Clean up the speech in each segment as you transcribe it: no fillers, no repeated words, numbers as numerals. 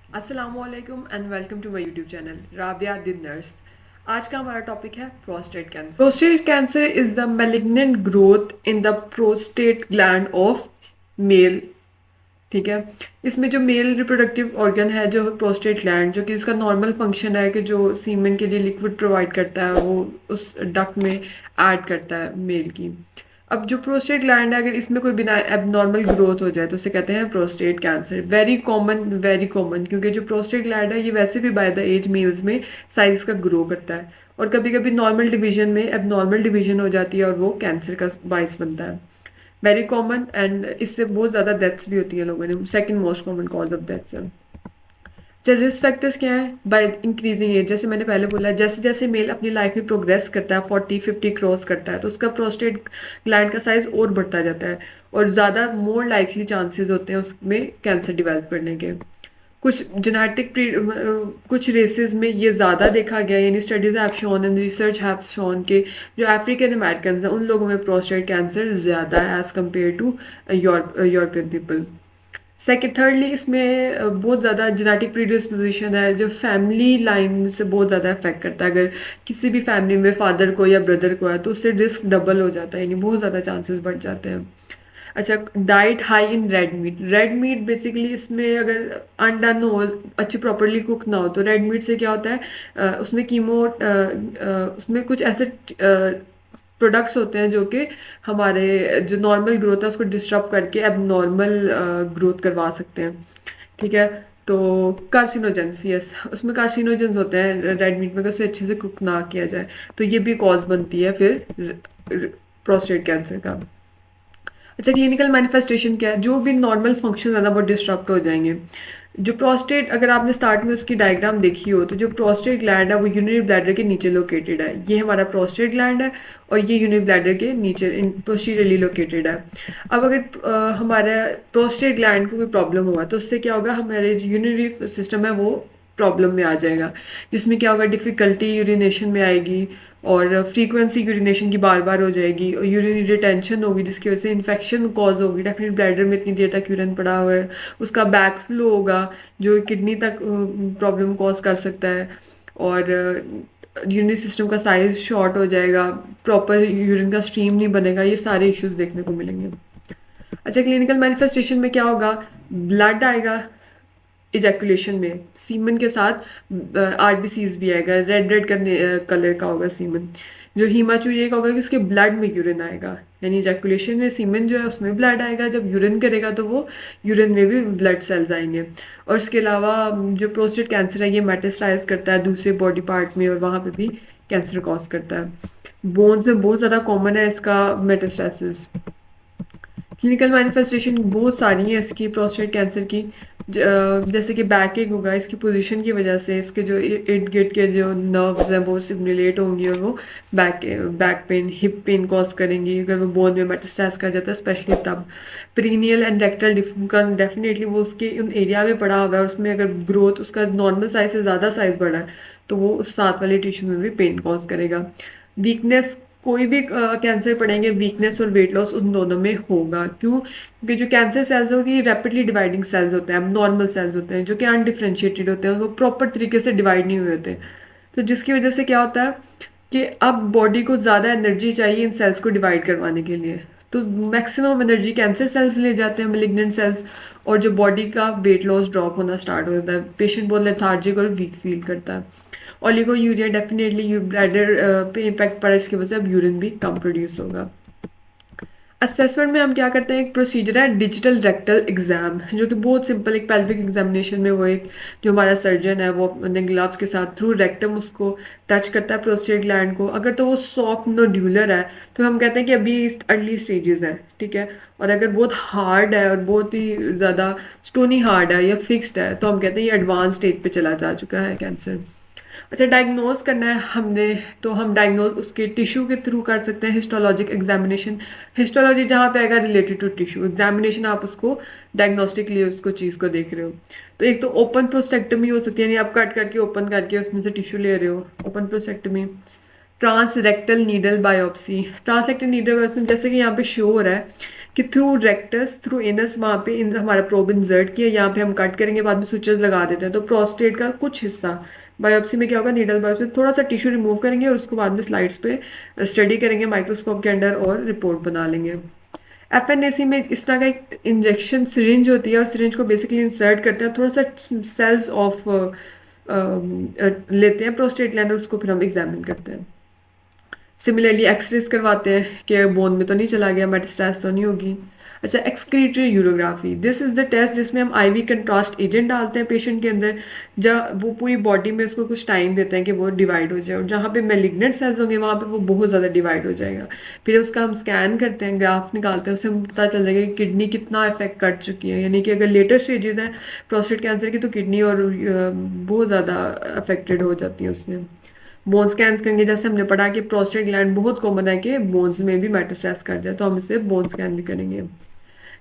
असलकुम and welcome to my YouTube channel Rabia दिन nurse. आज का हमारा टॉपिक है prostate cancer. Prostate cancer is the malignant growth in the prostate gland of male. ठीक है, इसमें जो मेल रिप्रोडक्टिव ऑर्गन है जो प्रोस्टेट ग्लैंड, जो कि इसका नॉर्मल फंक्शन है कि जो सीमेन के लिए लिक्विड प्रोवाइड करता है, वो उस डक्ट में ऐड करता है मेल की। अब जो प्रोस्टेट ग्लैंड है, अगर इसमें कोई बिना एबनॉर्मल ग्रोथ हो जाए तो उसे कहते हैं प्रोस्टेट कैंसर। वेरी कॉमन, क्योंकि जो प्रोस्टेट ग्लैंड है ये वैसे भी बाय द एज मेल्स में साइज का ग्रो करता है, और कभी कभी नॉर्मल डिवीजन में एबनॉर्मल डिवीजन हो जाती है और वो कैंसर का बाइस बनता है। वेरी कॉमन, एंड इससे बहुत ज़्यादा डेथ्स भी होती हैं लोगों ने, second most common cause of deaths है। अच्छा, रिस्क फैक्टर्स क्या है? बाय इंक्रीजिंग एज, जैसे मैंने पहले बोला, जैसे जैसे मेल अपनी लाइफ में प्रोग्रेस करता है, 40-50 क्रॉस करता है, तो उसका प्रोस्टेट ग्लैंड का साइज और बढ़ता जाता है, और ज़्यादा मोर लाइकली चांसेस होते हैं उसमें कैंसर डिवेल्प करने के। कुछ जेनेटिक कुछ रेसेस में ये ज़्यादा देखा गया, यानी studies have shown and research have shown के जो अफ्रीकन अमेरिकन हैं उन लोगों में प्रोस्टेट कैंसर ज़्यादा है as compare to European people. Second thirdly, इसमें बहुत ज़्यादा जेनेटिक प्रीडिस्पोजिशन है जो फैमिली लाइन से बहुत ज़्यादा इफेक्ट करता है। अगर किसी भी फैमिली में फादर को या ब्रदर को है तो उससे रिस्क डबल हो जाता है, यानी बहुत ज़्यादा चांसेस बढ़ जाते हैं। अच्छा, diet high in red meat. Red meat basically इसमें अगर अनडन हो, अच्छी प्रॉपरली कुक ना हो, तो रेड मीट से क्या होता है, उसमें उसमें कुछ ऐसे प्रोडक्ट्स होते हैं जो कि हमारे जो नॉर्मल ग्रोथ है उसको डिस्टर्ब करके अब नॉर्मल ग्रोथ करवा सकते हैं। ठीक है, तो कार्सिनोजेंस, यस, उसमें कार्सिनोजेंस होते हैं रेड मीट में, अगर उसे अच्छे से कुक ना किया जाए तो ये भी कॉज बनती है फिर प्रोस्टेट कैंसर का। अच्छा, क्लिनिकल मैनिफेस्टेशन क्या है? जो भी नॉर्मल फंक्शन है ना वो डिस्टर्ब हो जाएंगे। जो प्रोस्टेट, अगर आपने स्टार्ट में उसकी डायग्राम देखी हो, तो जो प्रोस्टेट ग्लैंड है वो यूरिनरी ब्लैडर के नीचे लोकेटेड है। ये हमारा प्रोस्टेट ग्लैंड है और ये यूरिनरी ब्लैडर के नीचे पोस्टीरियरली लोकेटेड है। अब अगर हमारे प्रोस्टेट ग्लैंड को कोई प्रॉब्लम हुआ तो उससे क्या होगा, हमारे जो यूरिनरी सिस्टम है वो प्रॉब्लम में आ जाएगा, जिसमें क्या होगा, डिफ़िकल्टी यूरिनेशन में आएगी, और फ्रीक्वेंसी यूरिनेशन की बार बार हो जाएगी, और यूरिनरी रिटेंशन होगी जिसकी वजह से इन्फेक्शन कॉज होगी। डेफिनेट ब्लैडर में इतनी देर तक यूरिन पड़ा हुआ है, उसका बैक फ्लो होगा जो किडनी तक प्रॉब्लम कॉज कर सकता है, और यूरिनरी सिस्टम का साइज शॉर्ट हो जाएगा, प्रॉपर यूरिन का स्ट्रीम नहीं बनेगा, ये सारे इश्यूज देखने को मिलेंगे। अच्छा, क्लिनिकल मैनिफेस्टेशन में क्या होगा, ब्लड आएगा इजैकुलेशन में, सीमन के साथ आरबीसीज भी आएगा, रेड रेड कलर का होगा सीमन। जो हीमाचूरिया का होगा कि उसके ब्लड में यूरिन आएगा, यानी इजैकुलेशन में सीमन जो है उसमें ब्लड आएगा, जब यूरिन करेगा तो वो यूरिन में भी ब्लड सेल्स आएंगे। और इसके अलावा जो प्रोस्टेट कैंसर है ये मेटास्टाइज करता है दूसरे बॉडी पार्ट में, और वहाँ पे भी कैंसर कॉज करता है। बोन्स में बहुत ज़्यादा कॉमन है इसका मेटास्टासिस। क्लिनिकल मैनिफेस्टेशन बहुत सारी हैं इसकी प्रोस्टेट कैंसर की, जैसे कि बैक एक होगा, इसकी पोजीशन की वजह से इसके जो इर्द गिर्द के जो नर्व्स हैं वो सिमुलेट होंगी, और वो back pain, hip pain cause करेंगी अगर वो बोन में मेटास्टेस कर जाता है, स्पेशली तब। पेरिनियल एंड रेक्टल डेफिनेटली वो उसके उन एरिया में पड़ा हुआ है, और उसमें अगर ग्रोथ उसका नॉर्मल साइज से ज़्यादा साइज बढ़ा है तो वो उस साथ वाले टिश्यू में भी पेन कॉज करेगा। वीकनेस, कोई भी कैंसर पड़ेंगे, वीकनेस और वेट लॉस उन दोनों में होगा। क्यों? क्योंकि जो कैंसर सेल्स होगी ये रैपिडली डिवाइडिंग सेल्स होते हैं, नॉर्मल सेल्स होते हैं जो कि अनडिफ्रेंशिएटेड होते हैं, वो प्रॉपर तरीके से डिवाइड नहीं हुए होते। तो जिसकी वजह से क्या होता है कि अब बॉडी को ज़्यादा एनर्जी चाहिए इन सेल्स को डिवाइड करवाने के लिए, तो मैक्सिमम एनर्जी कैंसर सेल्स ले जाते हैं, मेलिग्नेंट सेल्स, और जो बॉडी का वेट लॉस ड्रॉप होना स्टार्ट हो जाता है, पेशेंट बहुत लेथार्जिक और वीक फील करता है। ओलिगोयूरिया, डेफिनेटली ब्लैडर पे इम्पैक्ट पड़ा, इसकी वजह से अब यूरिन भी कम प्रोड्यूस होगा। असेसमेंट में हम क्या करते हैं, एक प्रोसीजर है डिजिटल रेक्टल एग्जाम, जो कि बहुत सिंपल, एक पेल्विक एग्जामिनेशन में वो एक जो हमारा सर्जन है वो अपने ग्लव्स के साथ थ्रू रेक्टम उसको टच करता है प्रोस्टेट ग्लैंड को। अगर तो वो सॉफ्ट नोड्यूलर है तो हम कहते हैं कि अभी अर्ली स्टेजेस है, ठीक है। और अगर बहुत हार्ड है और बहुत ही ज़्यादा स्टोनी हार्ड है या फिक्स्ड है तो हम कहते हैं ये एडवांस स्टेज पे चला जा चुका है कैंसर। अच्छा, डायग्नोज करना है हमने, तो हम डायग्नोज उसके टिश्यू के थ्रू कर सकते हैं, हिस्टोलॉजिक एग्जामिनेशन। हिस्टोलॉजी जहाँ पे आएगा रिलेटेड टू टिश्यू, एग्जामिनेशन आप उसको डायग्नोस्टिक लिए उसको चीज़ को देख रहे हो। तो एक तो ओपन प्रोस्टेक्टमी हो सकती है, यानी आप कट करके ओपन करके उसमें से टिश्यू ले रहे हो, open prostatectomy. Trans rectal needle biopsy, trans rectal needle biopsy जैसे कि यहाँ पे शो हो रहा है कि थ्रू रेक्टस थ्रू एनस वहाँ पे हमारा प्रोब इंसर्ट किया, यहाँ पे हम कट करेंगे, बाद में स्विचेस लगा देते हैं। तो प्रोस्टेट का कुछ हिस्सा बायोप्सी में क्या होगा, नीडल बायोप्सी में थोड़ा सा टिश्यू रिमूव करेंगे और उसको बाद में स्लाइड्स पे स्टडी करेंगे माइक्रोस्कोप के अंडर और रिपोर्ट बना लेंगे। एफएनएसी में इस तरह का एक इंजेक्शन सिरिंज होती है और सिरिंज को बेसिकली इंसर्ट करते हैं, थोड़ा सा सेल्स ऑफ लेते हैं प्रोस्टेट ग्लैंड, उसको फिर हम एग्जामिन करते हैं। सिमिलरली एक्सरेज करवाते हैं कि बोन में तो नहीं चला गया, मेटास्टेस तो नहीं होगी। अच्छा, excretory urography, this is the test जिसमें हम आईवी कंट्रास्ट एजेंट डालते हैं पेशेंट के अंदर, जब वो पूरी बॉडी में उसको कुछ टाइम देते हैं कि वो डिवाइड हो जाए, और जहाँ पे मेलिग्नेंट सेल्स होंगे वहाँ पे वो बहुत ज़्यादा डिवाइड हो जाएगा। फिर उसका हम स्कैन करते हैं, ग्राफ निकालते हैं, उससे हमें पता चल जाएगा कि किडनी कितना इफेक्ट कर चुकी है, यानी कि अगर लेटर स्टेजेस हैं प्रोस्टेट कैंसर की तो किडनी और बहुत ज़्यादा अफेक्टेड हो जाती है उससे। बोन स्कैन करेंगे, जैसे हमने पढ़ा कि प्रोस्टेट ग्लैंड बहुत कॉमन है कि बोन्स में भी मेटास्टेस कर जाए, तो हम इसे बोन स्कैन भी करेंगे।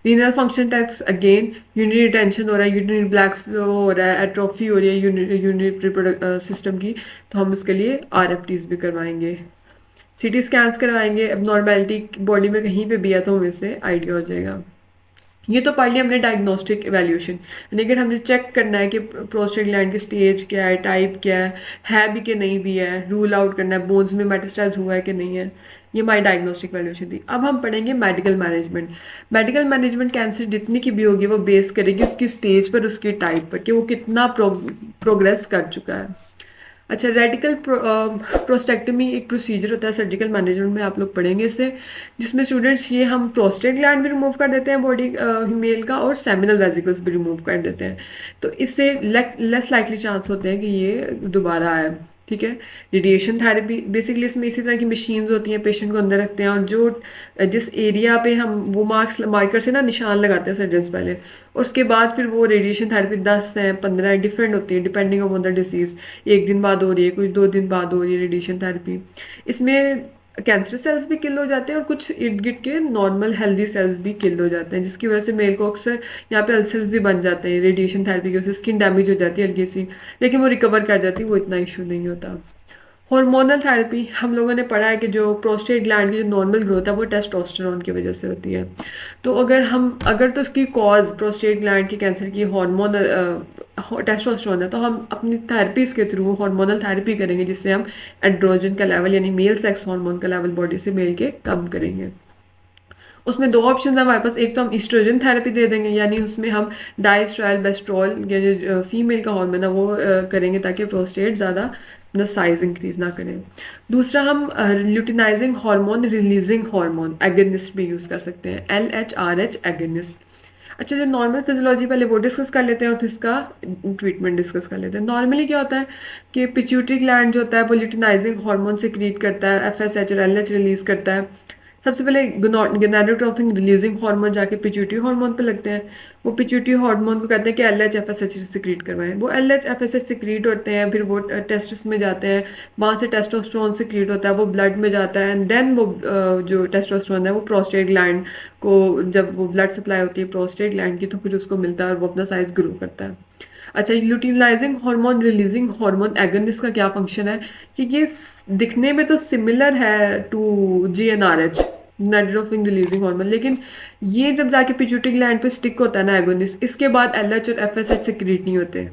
Renal function test, again urinary retention हो रहा है, यूरिनरी ब्लैक फ्लो हो रहा है, एट्रोफी हो रही है यूरिनरी सिस्टम की, तो हम उसके लिए आरएफटीज भी करवाएंगे। सीटी स्कैन्स करवाएंगे, अब नॉर्मेलिटी बॉडी में कहीं पे भी है तो हमें इससे आइडिया हो जाएगा। ये तो पढ़ लिया हमने डायग्नोस्टिक एवेल्यूशन, लेकिन हमने चेक करना है कि प्रोस्टेट ग्लैंड की स्टेज क्या है, टाइप क्या है भी कि नहीं भी है, रूल आउट करना है बोन्स में मेटास्टाइज हुआ है कि नहीं है। ये हमारी डायग्नोस्टिक एवेल्यूशन थी। अब हम पढ़ेंगे medical management. Medical management cancer जितनी की भी होगी वो बेस करेगी उसकी स्टेज पर, उसकी टाइप पर, कि वो कितना प्रोग्रेस कर चुका है। अच्छा, रेडिकल प्रोस्टेक्टमी एक प्रोसीजर होता है सर्जिकल मैनेजमेंट में, आप लोग पढ़ेंगे इसे, जिसमें स्टूडेंट्स ये हम प्रोस्टेट ग्लैंड भी रिमूव कर देते हैं बॉडी मेल का, और सेमिनल वेसिकल्स भी रिमूव कर देते हैं। तो इससे लेस लाइकली चांस होते हैं कि ये दोबारा आए। ठीक है। रेडिएशन थेरेपी, बेसिकली इसमें इसी तरह की मशीन्स होती हैं, पेशेंट को अंदर रखते हैं, और जो जिस एरिया पे हम वो मार्कर से ना निशान लगाते हैं सर्जन्स पहले, और उसके बाद फिर वो रेडिएशन थेरेपी 10 है 15 है, डिफरेंट होती है डिपेंडिंग ऑन द डिसीज। एक दिन बाद हो रही है, कुछ 2 दिन बाद हो रही है रेडिएशन थेरेपी। इसमें कैंसर सेल्स भी किल हो जाते हैं और कुछ इर्द गिर्द के नॉर्मल हेल्दी सेल्स भी किल हो जाते हैं, जिसकी वजह से मेल को अक्सर यहाँ पे अल्सर्स भी बन जाते हैं रेडिएशन थेरेपी की वजह से, स्किन डैमेज हो जाती है हल्की सी, लेकिन वो रिकवर कर जाती है, वो इतना इशू नहीं होता। हार्मोनल थेरेपी, हम लोगों ने पढ़ा है कि जो प्रोस्टेट ग्लैंड की जो नॉर्मल ग्रोथ है वो टेस्टोस्टेरोन की वजह से होती है। तो अगर तो उसकी कॉज प्रोस्टेट ग्लैंड के कैंसर की हार्मोन टेस्टोस्टेरोन है, तो हम अपनी थेरेपीज के थ्रू हार्मोनल थेरेपी करेंगे, जिससे हम एंड्रोजन का लेवल यानी मेल सेक्स हार्मोन का लेवल बॉडी से मेल के कम करेंगे। उसमें 2 ऑप्शन है हमारे पास, एक तो हम ईस्ट्रोजन थेरेपी दे देंगे, यानी उसमें हम डाइस्ट्रायल बेस्ट्रॉल या जो फीमेल का हार्मोन है वो करेंगे ताकि प्रोस्टेट ज़्यादा अपना साइज इंक्रीज ना करें। दूसरा, हम luteinizing hormone releasing hormone agonist भी यूज़ कर सकते हैं, LHRH एगनिस्ट। अच्छा, जो नॉर्मल फिजियोलॉजी पहले वो डिस्कस कर लेते हैं और फिर इसका ट्रीटमेंट डिस्कस कर लेते हैं। नॉर्मली क्या होता है कि पिट्यूटरी ग्लैंड जो होता है वो ल्यूटिनाइजिंग हार्मोन सिक्रीट करता है, FSH और LH रिलीज करता है। सबसे पहले गोनाडोट्रोपिन रिलीजिंग हार्मोन जाके पिट्यूटरी हार्मोन पे लगते हैं, वो पिट्यूटरी हार्मोन को कहते हैं कि LH FSH सिक्रीट करवाएं, वो LH FSH सिक्रीट होते हैं, फिर वो टेस्टिस में जाते हैं, वहाँ से टेस्टोस्टेरोन सिक्रीट होता है, वो ब्लड में जाता है, एंड देन वो जो टेस्टोस्टेरोन है वो प्रोस्टेट ग्लैंड को, जब वो ब्लड सप्लाई होती है प्रोस्टेट ग्लैंड की, तो फिर उसको मिलता है और वो अपना साइज ग्रो करता है। अच्छा, luteinizing hormone releasing hormone agonist का क्या फंक्शन है कि ये दिखने में तो सिमिलर है टू GnRH नाइट्रोफिन रिलीजिंग हार्मोन, लेकिन ये जब जाके पिट्यूटरी ग्लैंड पे स्टिक होता है ना एगोनिस्ट, इसके बाद LH और FSH सिक्रीट नहीं होते।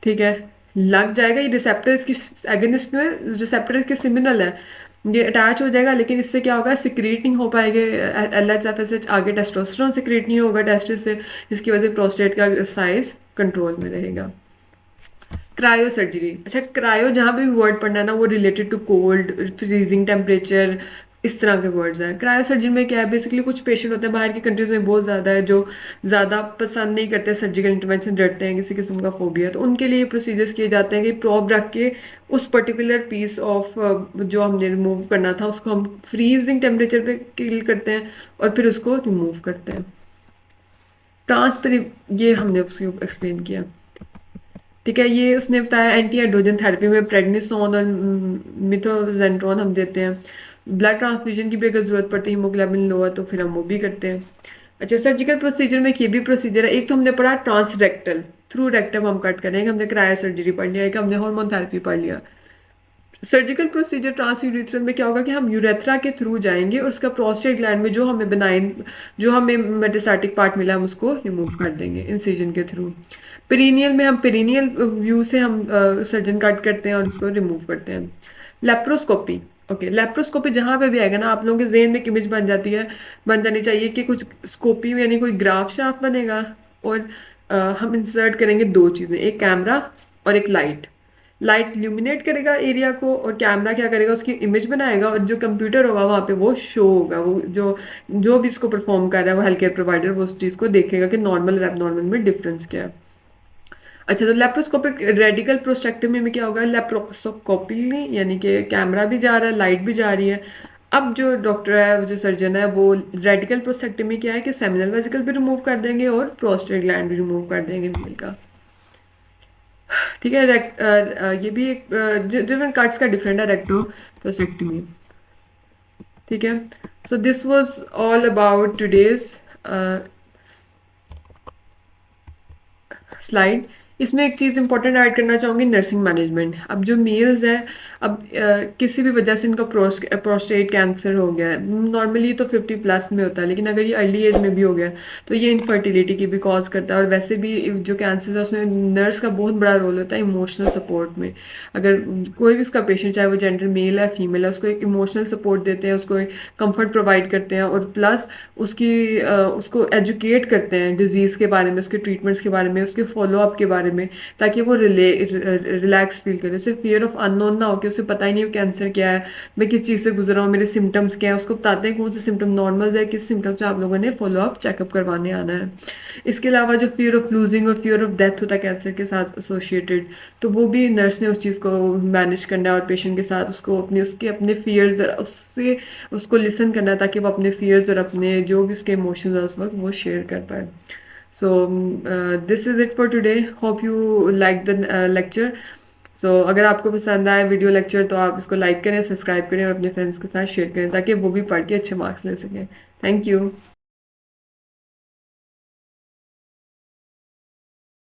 ठीक है, लग जाएगा, ये रिसेप्टर इसकी एगोनिस्ट में रिसेप्टर इसके सिमिलर है, ये अटैच हो जाएगा, लेकिन इससे क्या होगा, सिक्रीट नहीं हो पाएंगे LH FSH, आगे टेस्टोस्टेरोन सिक्रीट नहीं होगा टेस्टिस से, जिसकी वजह से प्रोस्टेट का साइज कंट्रोल में रहेगा। क्रायो सर्जरी, अच्छा क्रायो जहाँ पे भी वर्ड पढ़ना है ना वो related to cold, freezing temperature, इस तरह के वर्ड्स हैं। क्रायो सर्जरी में क्या है, बेसिकली कुछ पेशेंट होते हैं बाहर की कंट्रीज में बहुत ज़्यादा है जो ज़्यादा पसंद नहीं करते सर्जिकल इंटरवेंशन, डरते हैं, किसी किस्म का फोबिया, तो उनके लिए प्रोसीजर्स किए जाते हैं कि प्रॉब रख के उस पर्टिकुलर पीस ऑफ जो हमने रिमूव करना था उसको हम फ्रीजिंग टेम्परेचर पे किल करते हैं और फिर उसको रिमूव करते हैं। ट्रांसपेरी, ये हमने उसको एक्सप्लेन किया। ठीक है, ये उसने बताया एंटी एंड्रोजन थेरेपी में प्रेडनिसोन और मिथोजेंट्रोन हम देते हैं। ब्लड ट्रांसफ्यूजन की भी अगर जरूरत पड़ती है, हीमोग्लोबिन लो है तो फिर हम वो भी करते हैं। अच्छा, सर्जिकल प्रोसीजर में ये भी प्रोसीजर है, एक तो हमने पढ़ा ट्रांसरेक्टल, थ्रू रेक्टम हम कट करेंगे, हमने क्रायो सर्जरी पढ़ लिया, एक हमने हार्मोन थेरेपी पढ़ लिया। सर्जिकल प्रोसीजर ट्रांसयूरेथ्रल में क्या होगा कि हम यूरेथ्रा के थ्रू जाएंगे और उसका प्रोस्टेट ग्लैंड में जो हमें बनाइन, जो हमें मेटास्टैटिक पार्ट मिला हम उसको रिमूव कर देंगे इंसिजन के थ्रू। पेरिनियल में हम पेरिनियल व्यू से हम सर्जन कट करते हैं और उसको रिमूव करते हैं। लेप्रोस्कोपी, ओके, लेप्रोस्कोपी जहाँ पे भी आएगा ना, आप लोगों के जेहन में एक इमेज बन जाती है, बन जानी चाहिए कि कुछ स्कोपी में यानी कोई ग्राफ शाफ बनेगा और हम इंसर्ट करेंगे दो चीज़ें, एक कैमरा और एक लाइट। लाइट ल्यूमिनेट करेगा एरिया को और कैमरा क्या करेगा, उसकी इमेज बनाएगा और जो कंप्यूटर होगा वहाँ पे वो शो होगा, वो जो जो भी इसको परफॉर्म कर रहा है वो हेल्थ केयर प्रोवाइडर वो उस चीज़ को देखेगा कि नॉर्मल और एबनॉर्मल में डिफरेंस क्या है। अच्छा, तो लेप्रोस्कोपिक रेडिकल प्रोस्टेक्टमी में क्या होगा, लेप्रोस्कोपिकली यानी कि कैमरा भी जा रहा है, लाइट भी जा रही है। अब जो डॉक्टर है, जो सर्जन है, वो रेडिकल प्रोस्टेक्टमी क्या है कि सेमिनल वेसिकल भी रिमूव कर देंगे और प्रोस्टेट ग्लैंड भी रिमूव कर देंगे मेल का। ठीक है, ये भी एक डिफरेंट कार्ड्स का डिफरेंट है रेक्टो प्रोस्टेक्टमी। ठीक है, so this was all about today's slide. इसमें एक चीज़ इंपॉर्टेंट ऐड करना चाहूँगी, नर्सिंग मैनेजमेंट। अब जो मेल्स हैं, अब किसी भी वजह से इनका प्रोस्टेट कैंसर हो गया है, नॉर्मली तो 50+ में होता है, लेकिन अगर ये अर्ली एज में भी हो गया तो ये इनफर्टिलिटी की भी कॉज करता है। और वैसे भी जो कैंसर है उसमें नर्स का बहुत बड़ा रोल होता है इमोशनल सपोर्ट में। अगर कोई भी उसका पेशेंट, चाहे वो जेंडर मेल है फीमेल है, उसको एक इमोशनल सपोर्ट देते हैं, उसको एक कंफर्ट प्रोवाइड करते हैं और प्लस उसको एजुकेट करते हैं डिजीज़ के बारे में, उसके ट्रीटमेंट्स के बारे में, उसके फॉलोअप के बारे में, ताकि वो रिलैक्स फील करे, उसे फियर ऑफ अननोन ना हो कि उसे पता ही नहीं कैंसर क्या है, मैं किस चीज़ से गुजरा हूँ, मेरे सिम्टम्स क्या है। उसको बताते हैं कौन से सिम्टम नॉर्मल है, किस सिम्टम से आप लोगों ने फॉलोअप चेकअप करवाने आना है। इसके अलावा जो फियर ऑफ लूजिंग और फियर ऑफ डेथ होता है कैंसर के साथ एसोसिएटेड, तो वो भी नर्स ने उस चीज़ को मैनेज करना है और पेशेंट के साथ उसको उसके अपने फियर्स उससे उसको लिसन करना है, ताकि वो अपने फियर्स और अपने जो भी उसके इमोशंस हैं उस वक्त वो शेयर कर पाए। So this is it for today, hope you like the lecture. So अगर आपको पसंद आए वीडियो लेक्चर तो आप इसको लाइक करें, सब्सक्राइब करें और अपने फ्रेंड्स के साथ शेयर करें, ताकि वो भी पढ़ के अच्छे मार्क्स ले सकें। Thank you.